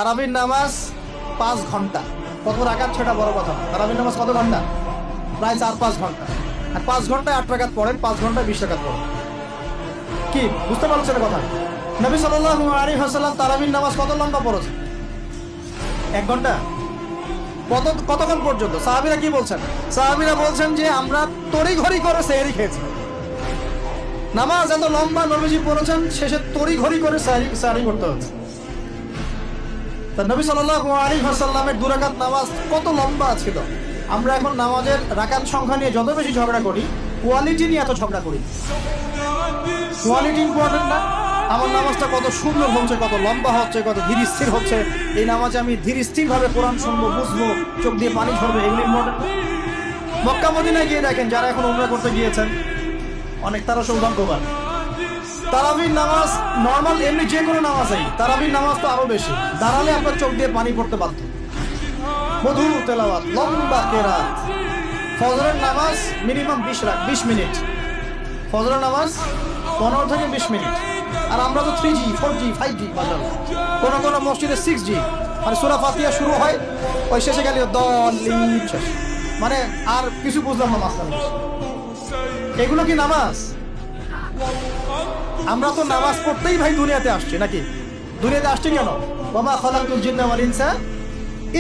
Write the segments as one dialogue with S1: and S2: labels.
S1: তারাবির নামাজ 5 ঘন্টা। কত রাকাত সেটা বড় কথা। তারাবির নামাজ কত ঘন্টা? প্রায় 4-5 ঘন্টা। আর 5 ঘন্টায় 8 রাকাত পড়েন, 5 ঘন্টায় 20 রাকাত পড়েন। কি বুঝতে পারছেন কথা? নবী সাল্লাল্লাহু আলাইহি ওয়াসাল্লাম তারাবির নামাজ কত লম্বা পড়েছেন? 1 ঘন্টা। কতক্ষণ পর্যন্ত? সাহাবীরা কি বলছেন? সাহাবীরা বলছেন যে আমরা তড়িঘড়ি করে সেহরি খেয়েছি। নামাজ এত লম্বা নবীজি পড়েছেন, শেষে তড়িঘড়ি করে সেহরি করতে হচ্ছে। নবী সাল্লাল্লাহু আলাইহি ওয়াসাল্লামের 2 রাকাত নামাজ কত লম্বা ছিল। আমরা এখন নামাজের রাকাত সংখ্যা নিয়ে যত বেশি ঝগড়া করি, কোয়ালিটি নিয়ে এত ঝগড়া করি। কোয়ালিটি ইম্পর্টেন্ট না? আমার নামাজটা কত সুন্দর হচ্ছে, কত লম্বা হচ্ছে, কত ধীর স্থির হচ্ছে, এই নামাজে আমি ধীর স্থির ভাবে কোরআন শুনবো, বুঝবো, চোখ দিয়ে পানি ঝরবে, এগুলো ইম্পর্টেন্ট। মক্কা মদিনায় গিয়ে দেখেন, যারা এখন উমরা করতে গিয়েছেন অনেক, তারা সৌভাগ্যবান। তারাবির নামাজ নর্মাল এমনি যে কোনো নামাজই, তারাবির নামাজ তো আরো বেশি। দাঁড়ালে আপনার চোখ দিয়ে পানি পড়তে বাধ্য। মধুর তেলাওয়াত, লম্বা কেরাত। ফজরের নামাজ মিনিমাম 20 মিনিট। ফজরের নামাজ 15 থেকে 20 মিনিট। আর আমরা তো 3G 4G 5G মাশাআল্লাহ। কোন কোন মসজিদে 6G। মানে সূরা ফাতিহা শুরু হয়, ওই শেষে গেলে দলিল শেষ। মানে আর কিছু বুঝলাম না মাসলা। এগুলো কি নামাজ? আমরা তো নামাজ পড়তেই ভাই দুনিয়াতে আসছি, নাকি? দুনিয়াতে আসছি কেন? ওয়া খালাকুল জিন্না ওয়াল ইনসা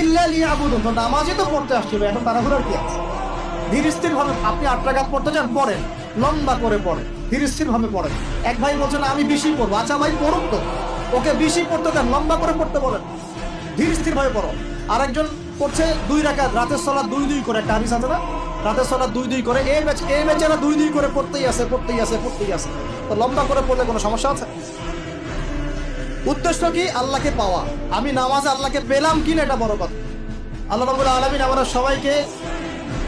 S1: ইল্লা লিয়াবুদুন। তো নামাজই তো পড়তে আসছি ভাই, এখন তাড়াহুড়ার কি আছে? ধীর স্থির ভাবে আপনি 8 রাকাত পড়তে চান, পড়েন, লম্বা করে পড়েন, ধীর স্থির ভাবে পড়েন। এক ভাই বলছেন আমি বেশি পড়বো। আচ্ছা ভাই, পড়ুন তো, ওকে বেশি পড়তে দেন, লম্বা করে পড়তে বলেন, ধীর স্থির ভাবে পড়ো। আরেকজন পড়ছে 2 রাকাত, রাতের সালাত 2-2 করে, একটা হাদিস আছে না? রাতের সালাত 2-2 করে, এই বেচারা 2-2 করে পড়তেই আছে। তো লম্বা করে পড়লে কোনো সমস্যা আছে? উদ্দেশ্য কি? আল্লাহকে পাওয়া। আমি নামাজে আল্লাহকে পেলাম কিনা, এটা বড় কথা। আল্লাহ রাব্বুল আলামিন আমরা সবাইকে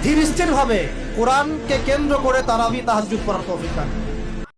S1: ধীর স্থির ভাবে কোরআনকে কেন্দ্র করে তারাবি তাহাজ্জুদ পড়ার তৌফিক দান।